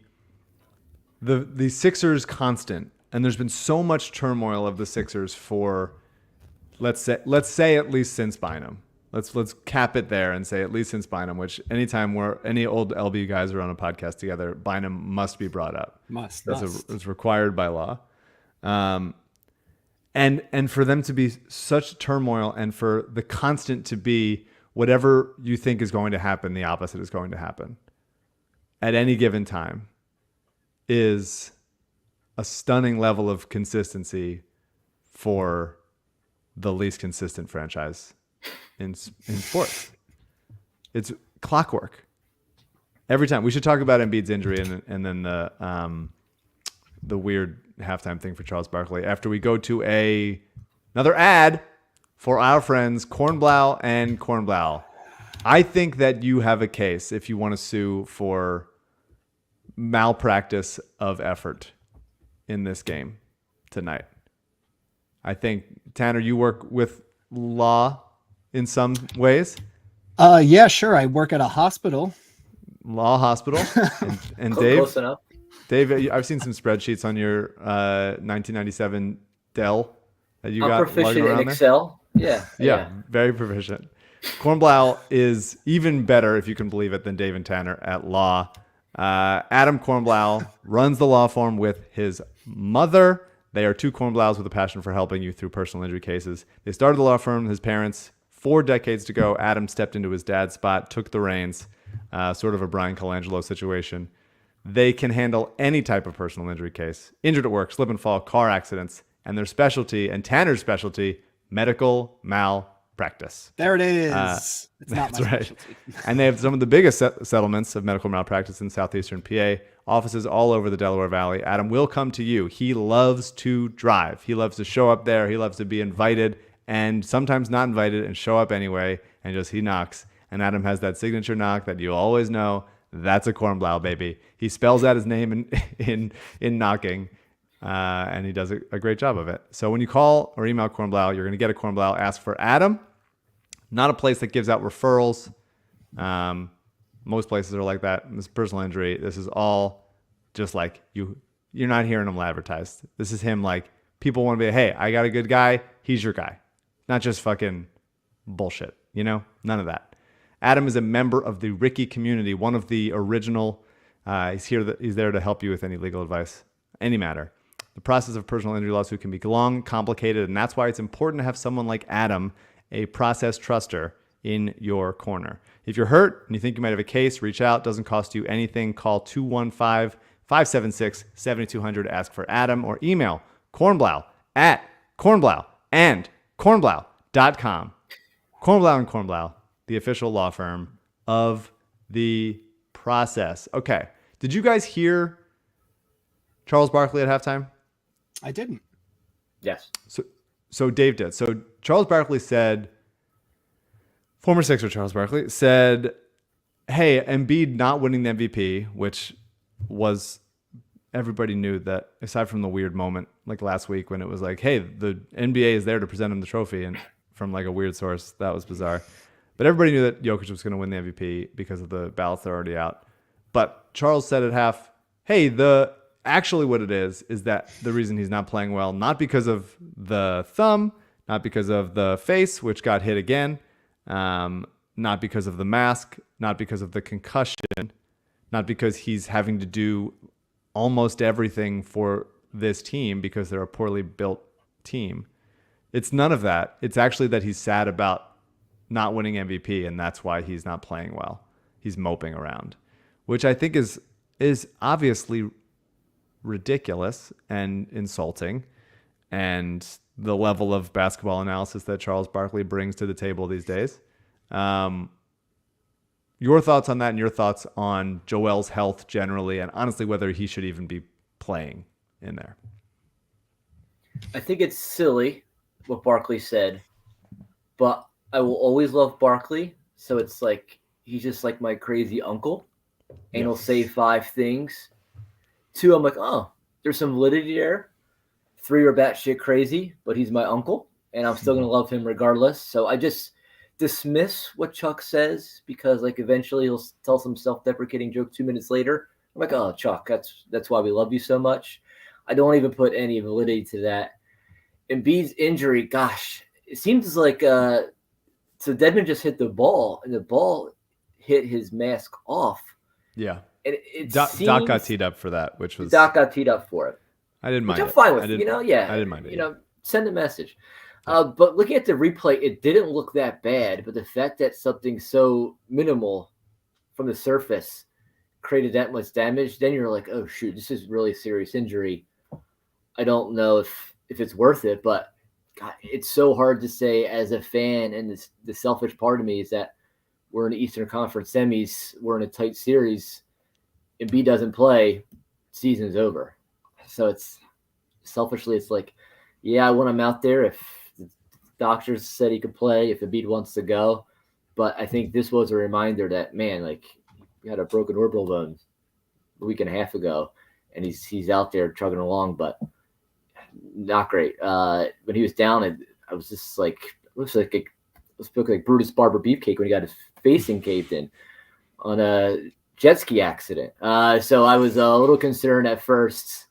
Sixers constant, and there's been so much turmoil of the Sixers for let's say at least since Bynum. Let's cap it there and say at least since Bynum, which anytime any old LB guys are on a podcast together, Bynum must be brought up. It's required by law. And for them to be such turmoil, and for the constant to be whatever you think is going to happen, the opposite is going to happen at any given time, is a stunning level of consistency for the least consistent franchise in sports. It's clockwork every time. We should talk about Embiid's injury and then the weird halftime thing for Charles Barkley after we go to another ad for our friends Kornblau and Kornblau. I think that you have a case if you want to sue for malpractice of effort in this game tonight. I think, Tanner, you work with law in some ways. Yeah, sure. I work at a hospital. Law hospital. And Dave, close enough. Dave, I've seen some spreadsheets on your 1997 Dell that you got proficient in Excel. Yeah, very proficient. Kornblau is even better, if you can believe it, than Dave and Tanner at law. Adam Kornblau runs the law firm with his mother. They are 2 Kornblaus with a passion for helping you through personal injury cases. They started the law firm, his parents, 4 decades ago. Adam stepped into his dad's spot, took the reins, sort of a Brian Colangelo situation. They can handle any type of personal injury case, injured at work, slip and fall, car accidents, and their specialty, and Tanner's specialty, medical malpractice. There it is. It's not my That's right. specialty. And they have some of the biggest settlements of medical malpractice in southeastern PA, offices all over the Delaware Valley. Adam will come to you. He loves to drive. He loves to show up there. He loves to be invited and sometimes not invited and show up anyway, and just he knocks. And Adam has that signature knock that you always know. That's a Kornblau, baby. He spells out his name in knocking, and he does a great job of it. So when you call or email Kornblau, you're going to get a Kornblau. Ask for Adam. Not a place that gives out referrals. Most places are like that. This personal injury, this is all just like you're not hearing him advertised. This is him like, people want to be, hey, I got a good guy. He's your guy. Not just fucking bullshit, None of that. Adam is a member of the Ricky community, one of the original. He's there to help you with any legal advice, any matter. The process of personal injury lawsuit can be long, complicated, and that's why it's important to have someone like Adam, a process truster, in your corner. If you're hurt and you think you might have a case, reach out. Doesn't cost you anything. Call 215-576-7200. Ask for Adam or email kornblau@kornblau.com. Kornblau and Kornblau, the official law firm of the process. Okay. Did you guys hear Charles Barkley at halftime? I didn't. Yes. So Dave did. So Charles Barkley said, former Sixer Charles Barkley said, hey, Embiid not winning the MVP, which was, everybody knew that aside from the weird moment like last week when it was like, hey, the NBA is there to present him the trophy, and from like a weird source, that was bizarre. But everybody knew that Jokic was going to win the MVP because of the ballots that are already out. But Charles said at half, hey, actually what it is that the reason he's not playing well, not because of the thumb, not because of the face, which got hit again, not because of the mask, not because of the concussion, not because he's having to do almost everything for this team because they're a poorly built team. It's none of that. It's actually that he's sad about not winning MVP, and that's why he's not playing well. He's moping around, which I think is obviously ridiculous and insulting, and the level of basketball analysis that Charles Barkley brings to the table these days. Your thoughts on that, and your thoughts on Joel's health generally, and honestly whether he should even be playing in there. I think it's silly what Barkley said, but I will always love Barkley. So it's like he's just like my crazy uncle, and he'll say 5 things. 2, I'm like, oh, there's some validity there. 3 are batshit crazy, but he's my uncle, and I'm still gonna love him regardless. So I just dismiss what Chuck says because like eventually he'll tell some self-deprecating joke 2 minutes later. I'm like, oh, Chuck, that's why we love you so much. I don't even put any validity to that. Embiid's injury, gosh, it seems like so Dedmon just hit the ball, and the ball hit his mask off. Yeah. And Doc got teed up for that, which was... Doc got teed up for it. I didn't mind it. I'm fine with, I yeah. I didn't mind it. Send a message. But looking at the replay, it didn't look that bad, but the fact that something so minimal from the surface created that much damage, then you're like, oh, shoot, this is really a serious injury. I don't know if it's worth it, but God, it's so hard to say as a fan, and the selfish part of me is that we're in the Eastern Conference semis, we're in a tight series, Embiid doesn't play, season's over. So it's selfishly, it's like, yeah, I want him out there if the doctors said he could play, if Embiid wants to go. But I think this was a reminder that, man, like, he had a broken orbital bone a week and a half ago, and he's out there chugging along, but not great. When he was down, I was just like, looks like Brutus Barber Beefcake when he got his facing caved in on a jet ski accident. So I was a little concerned at first.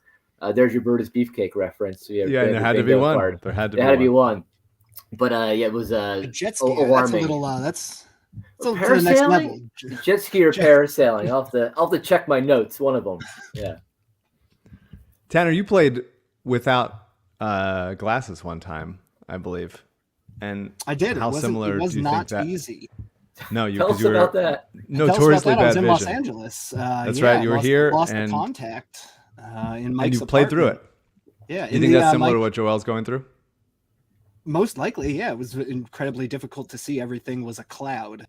There's your Brutus Beefcake reference. So yeah, there had to be one. There had to be one. But yeah, it was a jet ski. alarming. That's a little. That's to the next level. Jet ski or parasailing. I'll have to check my notes. One of them. Yeah. Tanner, you played without glasses one time, I believe. And I did. How similar it was do you not think that? easy. No, you Tell because us you were about that. Tell us about notoriously that. I was bad in Los vision. Angeles. That's Yeah, right. I You were lost, here lost and the contact in Mike's and you played through apartment. it. Yeah, You in think the, that's similar Mike, to what Joel's going through? most likely, yeah. It was incredibly difficult to see. Everything was a cloud.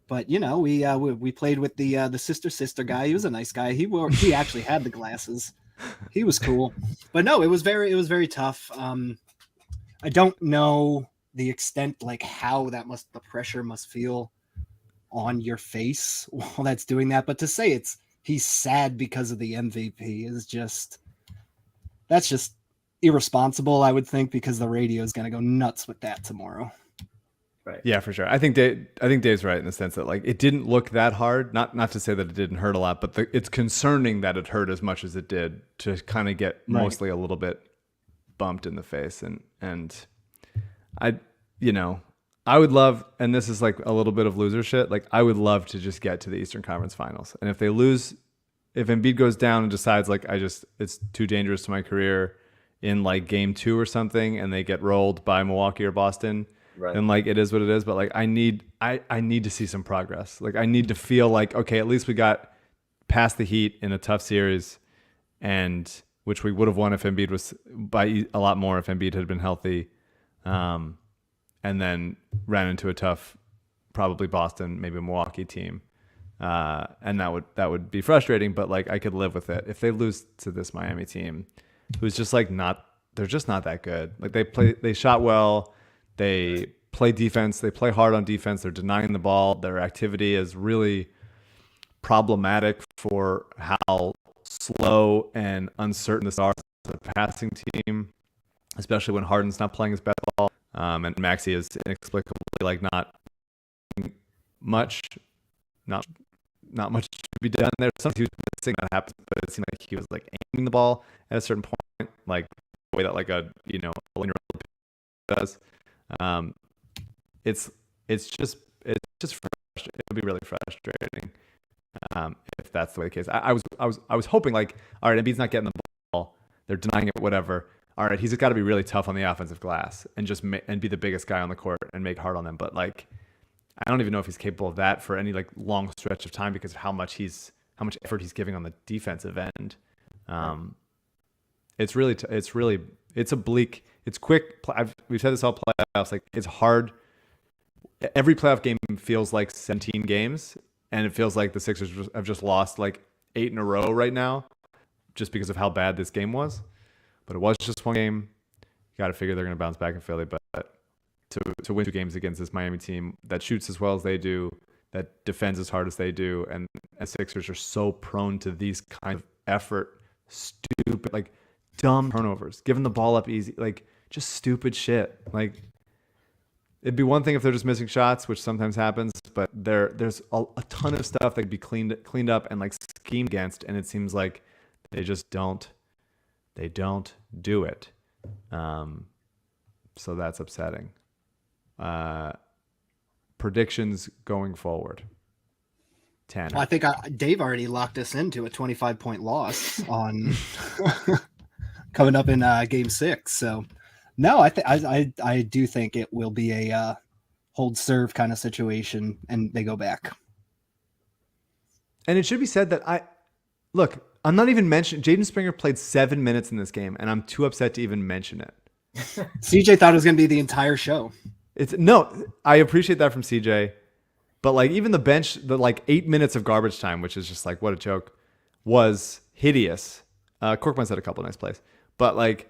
But we played with the sister guy. He was a nice guy. He actually had the glasses. He was cool. But no, it was very tough. I don't know the extent, like how the pressure must feel on your face while that's doing that. But to say he's sad because of the MVP that's just irresponsible, I would think, because the radio is going to go nuts with that tomorrow. Right. Yeah, for sure. I think Dave's right in the sense that like it didn't look that hard. Not to say that it didn't hurt a lot, but it's concerning that it hurt as much as it did to kind of get mostly a little bit bumped in the face. And I would love, and this is like a little bit of loser shit. Like I would love to just get to the Eastern Conference Finals, and if they lose, if Embiid goes down and decides like it's too dangerous to my career in like game 2 or something, and they get rolled by Milwaukee or Boston. Right. And like it is what it is, but like I need to see some progress. Like I need to feel like, okay, at least we got past the Heat in a tough series, and which we would have won if Embiid was by a lot more if Embiid had been healthy, and then ran into a tough, probably Boston, maybe Milwaukee team, and that would be frustrating. But like I could live with it if they lose to this Miami team, who's just like they're just not that good. Like they shot well. They play defense. They play hard on defense. They're denying the ball. Their activity is really problematic for how slow and uncertain this are as a passing team, especially when Harden's not playing his best ball. And Maxey is inexplicably like not much to be done there. Something he was missing that happens, but it seemed like he was like aiming the ball at a certain point, like the way that like a 11-year-old does. It's just frustrating. It would be really frustrating if that's the way the case. I was hoping like, all right, Embiid's not getting the ball, they're denying it, whatever. All right, he's got to be really tough on the offensive glass and just and be the biggest guy on the court and make hard on them. But like, I don't even know if he's capable of that for any like long stretch of time because of how much effort he's giving on the defensive end. It's a bleak. It's quick. We've said this all playoffs. Like it's hard. Every playoff game feels like 17 games, and it feels like the Sixers have just lost like 8 in a row right now, just because of how bad this game was. But it was just one game. You got to figure they're going to bounce back in Philly, but to win 2 games against this Miami team that shoots as well as they do, that defends as hard as they do, and the Sixers are so prone to these kind of effort, stupid, like dumb turnovers, giving the ball up easy, like just stupid shit. Like it'd be one thing if they're just missing shots, which sometimes happens, but there's a ton of stuff that could be cleaned up and like schemed against, and it seems like they just don't do it. So that's upsetting. Predictions going forward. Tanner. Well, I think Dave already locked us into a 25-point loss on coming up in game 6. So no, I do think it will be a hold serve kind of situation, and they go back. And it should be said that I'm not even mentioning Jaden Springer played 7 minutes in this game, and I'm too upset to even mention it. CJ thought it was going to be the entire show. I appreciate that from CJ, but like even the bench, the like 8 minutes of garbage time, which is just like what a joke, was hideous. Korkmaz had a couple of nice plays, but like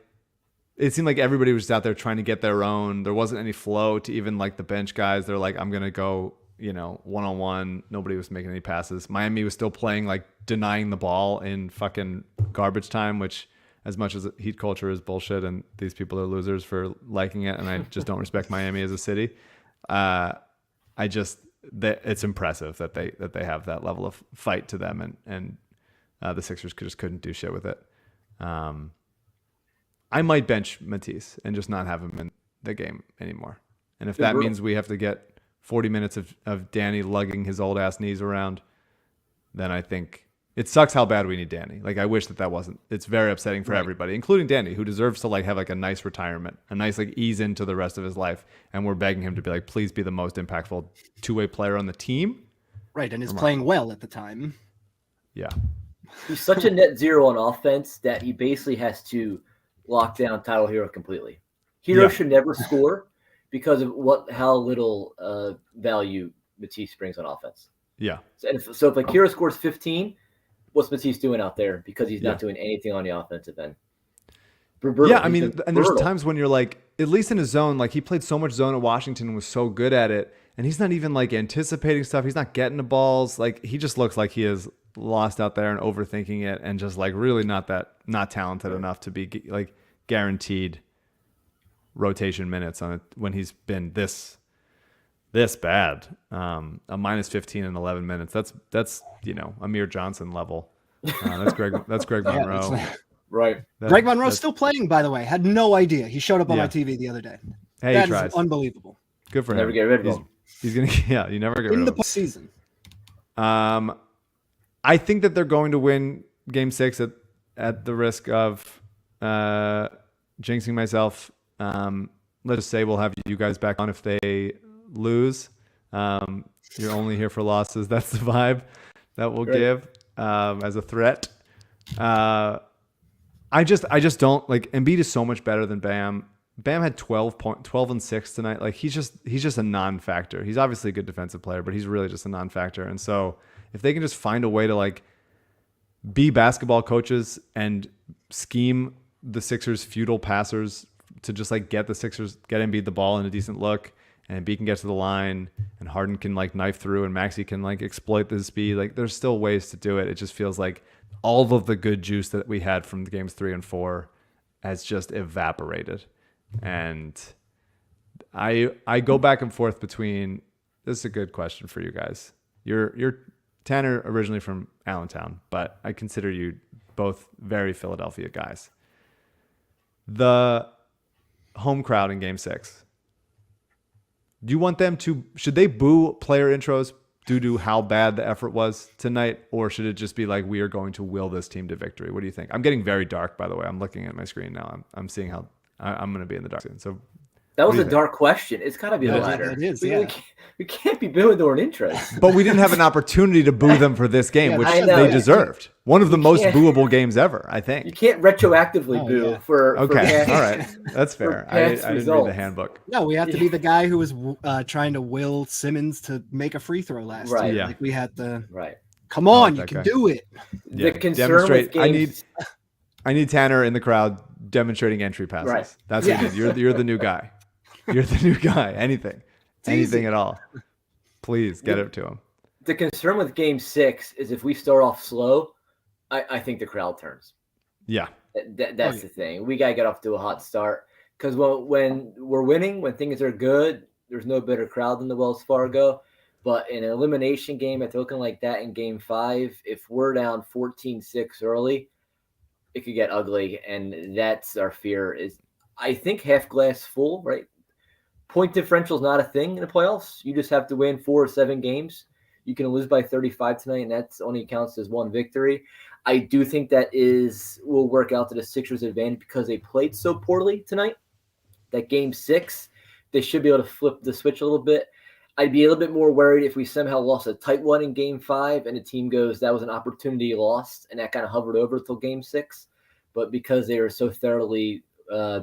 it seemed like everybody was just out there trying to get their own. There wasn't any flow to even like the bench guys. They're like, I'm gonna go, one-on-one. Nobody was making any passes. Miami was still playing like denying the ball in fucking garbage time, which as much as Heat culture is bullshit and these people are losers for liking it, and I just don't respect Miami as a city. It's impressive that they have that level of fight to them, and the Sixers just couldn't do shit with it. I might bench Matisse and just not have him in the game anymore. And if that means we have to get 40 minutes of Danny lugging his old ass knees around, then I think It sucks how bad we need Danny. Like, I wish that wasn't. It's very upsetting for everybody, including Danny, who deserves to like have like a nice retirement, a nice like ease into the rest of his life. And we're begging him to be like, please be the most impactful two-way player on the team. Right, and is playing well at the time. Yeah. He's such a net zero on offense that he basically has to lock down Tyler Hero completely. Hero should never score because of how little value Matisse brings on offense. Yeah. So if like Hero scores 15, what's Matisse doing out there? Because he's not doing anything on the offensive end. Yeah, I mean, and there's times when you're like, at least in his zone, like he played so much zone at Washington and was so good at it, and he's not even like anticipating stuff. He's not getting the balls. Like he just looks like he is lost out there and overthinking it, and just like really not talented enough to be like guaranteed rotation minutes on it when he's been this bad. A minus 15 in 11 minutes. That's Amir Johnson level. That's Greg Monroe. Right. Greg Monroe's still playing, by the way. Had no idea. He showed up on my TV the other day. Hey, that he tries. is unbelievable. Good for him. Never get rid of him. He's gonna you never get rid In of the him. postseason. I think that they're going to win Game 6 at the risk of jinxing myself. Let's just say we'll have you guys back on if they lose. You're only here for losses. That's the vibe that we'll give as a threat. I just don't like. Embiid is so much better than Bam. Bam had 12 and 6 tonight. Like he's just a non-factor. He's obviously a good defensive player, but he's really just a non-factor. And so if they can just find a way to like be basketball coaches and scheme the Sixers' futile passers to just like get Embiid the ball in a decent look, and Embiid can get to the line, and Harden can like knife through, and Maxey can like exploit the speed. Like there's still ways to do it. It just feels like all of the good juice that we had from the games 3 and 4 has just evaporated. And I go back and forth between. This is a good question for you guys. You're Tanner originally from Allentown, but I consider you both very Philadelphia guys. The home crowd in Game 6. Do you want them to? Should they boo player intros due to how bad the effort was tonight, or should it just be like we are going to will this team to victory? What do you think? I'm getting very dark, by the way. I'm looking at my screen now. I'm seeing how I'm going to be in the dark soon. So that was a dark question. It's got to be the latter. It is. We can't be booing their interest. But we didn't have an opportunity to boo them for this game, which I know. they deserved. One of the most booable games ever, I think. You can't retroactively boo for okay. past, all right, that's fair. I didn't read the handbook. No, we have to be the guy who was trying to will Simmons to make a free throw last year. Yeah. Like we had to. Right. Come on, you can do it. The concern with games. I need Tanner in the crowd demonstrating entry passes. Right. That's what you need. You're the new guy. You're the new guy. Anything at all. Please get it to him. The concern with Game 6 is if we start off slow, I think the crowd turns. Yeah. That's the thing. We got to get off to a hot start because when we're winning, when things are good, there's no better crowd than the Wells Fargo. But in an elimination game, it's looking like that in Game 5, if we're down 14-6 early, it could get ugly. And that's our fear is, I think, half glass full, right? Point differential is not a thing in the playoffs. You just have to win 4 or 7 games. You can lose by 35 tonight, and that's only counts as one victory. I do think that will work out to the Sixers' advantage because they played so poorly tonight. That Game 6, they should be able to flip the switch a little bit. I'd be a little bit more worried if we somehow lost a tight one in Game 5 and the team goes, that was an opportunity lost, and that kind of hovered over until Game 6. But because they were so thoroughly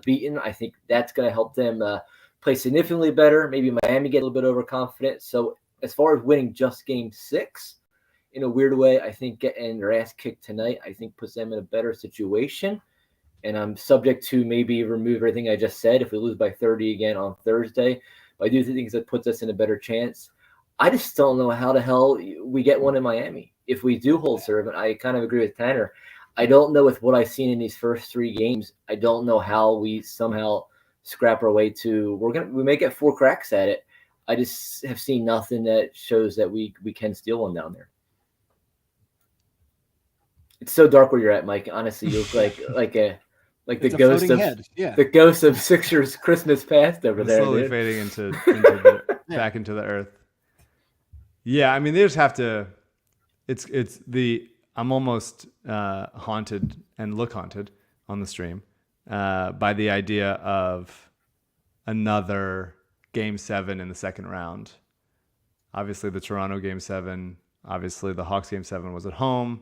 beaten, I think that's going to help them play significantly better. Maybe Miami get a little bit overconfident. So as far as winning just Game 6, in a weird way, I think getting their ass kicked tonight, I think puts them in a better situation. And I'm subject to maybe remove everything I just said if we lose by 30 again on Thursday. But I do think that puts us in a better chance. I just don't know how the hell we get one in Miami. If we do hold serve, and I kind of agree with Tanner, I don't know with what I've seen in these first 3 games. I don't know how we somehow scrap our way to. We may get 4 cracks at it. I just have seen nothing that shows that we can steal one down there. It's so dark where you're at, Mike. Honestly, you look like the ghost of the ghost of Sixers Christmas past over there. Slowly dude. fading into the earth. Yeah, I mean they just have to. It's the I'm almost haunted and look haunted on the stream by the idea of another Game 7 in the second round. Obviously, the Toronto Game 7, obviously the Hawks Game 7 was at home,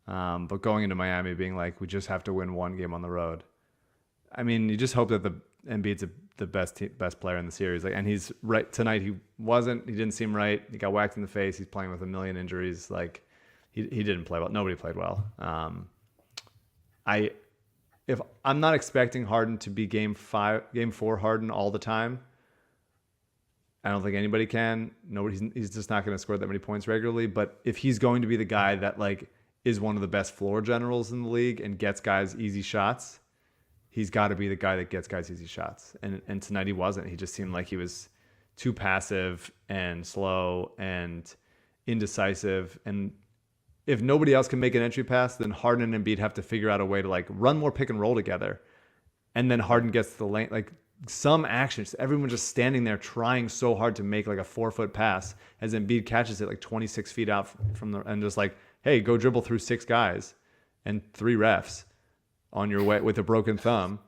but going into Miami being like, we just have to win one game on the road. I mean, you just hope that the Embiid's the best player in the series. Like, and he's right tonight. He didn't seem right. He got whacked in the face. He's playing with a million injuries. Like, he didn't play well. Nobody played well. If I'm not expecting Harden to be game 4 Harden all the time, I don't think anybody can. He's just not going to score that many points regularly. But if he's going to be the guy that like is one of the best floor generals in the league and gets guys easy shots, he's got to be the guy that gets guys easy shots. And tonight he wasn't. He just seemed like he was too passive and slow and indecisive. And if nobody else can make an entry pass, then Harden and Embiid have to figure out a way to like run more pick and roll together. And then Harden gets to the lane, like some actions. Everyone just standing there trying so hard to make like a 4-foot pass as Embiid catches it like 26 feet out from the, and just like, hey, go dribble through 6 guys and 3 refs on your way with a broken thumb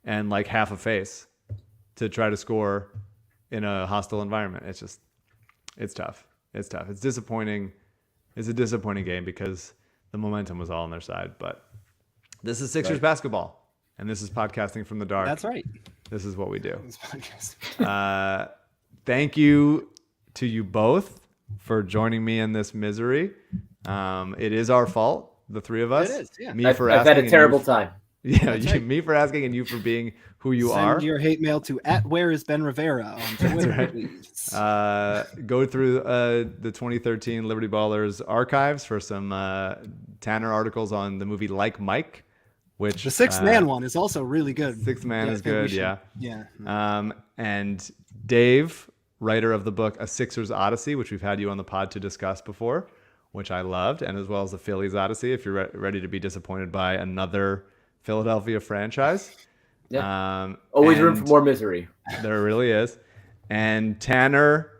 and like half a face to try to score in a hostile environment. It's tough. It's tough. It's disappointing. It's a disappointing game because the momentum was all on their side. But this is Sixers basketball, and this is podcasting from the dark. That's right. This is what we do. Thank you to you both for joining me in this misery. It is our fault, the 3 of us. It is, yeah. Me for I've asking had a terrible time. Yeah, me for asking and you for being who you are. Send your hate mail to @whereisbenrivera on Twitter, right. please. Go through the 2013 Liberty Ballers archives for some Tanner articles on the movie Like Mike, which The Sixth Man one is also really good. Sixth Man is good, yeah. Yeah. And Dave, writer of the book A Sixers Odyssey, which we've had you on the pod to discuss before, which I loved, and as well as the Phillies Odyssey, if you're ready to be disappointed by another Philadelphia franchise. Yeah. Always room for more misery. There really is. And Tanner,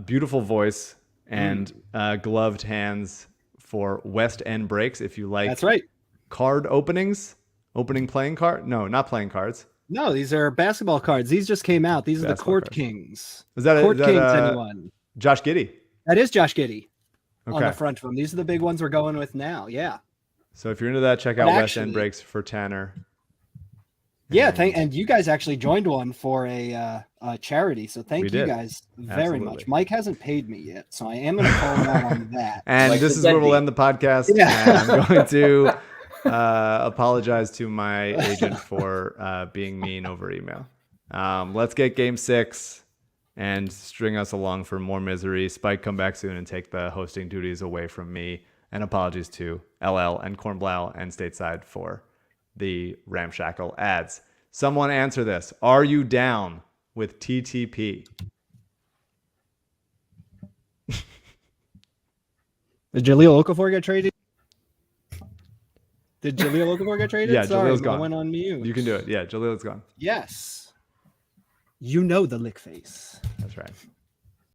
beautiful voice and gloved hands for West End breaks. If you like, That's right. Card opening playing card. No, not playing cards. No, these are basketball cards. These just came out. These are the Basketball Court cards. Kings. Is that Court Kings, anyone? Josh Giddey? That is Josh Giddey on Okay. the front of them. These are the big ones we're going with now. Yeah. So if you're into that, check out But West actually- End breaks for Tanner. Yeah, and you guys actually joined one for a charity, so thank We you did. guys very Absolutely. much. Mike hasn't paid me yet, so I am going to call him out on that. And Like this the is where we'll deadbeat. end the podcast. Yeah. And I'm going to apologize to my agent for being mean over email. Let's get Game 6 and string us along for more misery. Spike, come back soon and take the hosting duties away from me. And apologies to LL and Kornblau and Stateside for the ramshackle ads. Someone answer this. Are you down with TTP? Did Jaleel Okafor get traded? Did Jaleel Okafor get traded? Yeah, Sorry, Jaleel's I gone. went on mute. You can do it. Yeah, Jaleel's gone. Yes. You know the lick face. That's right.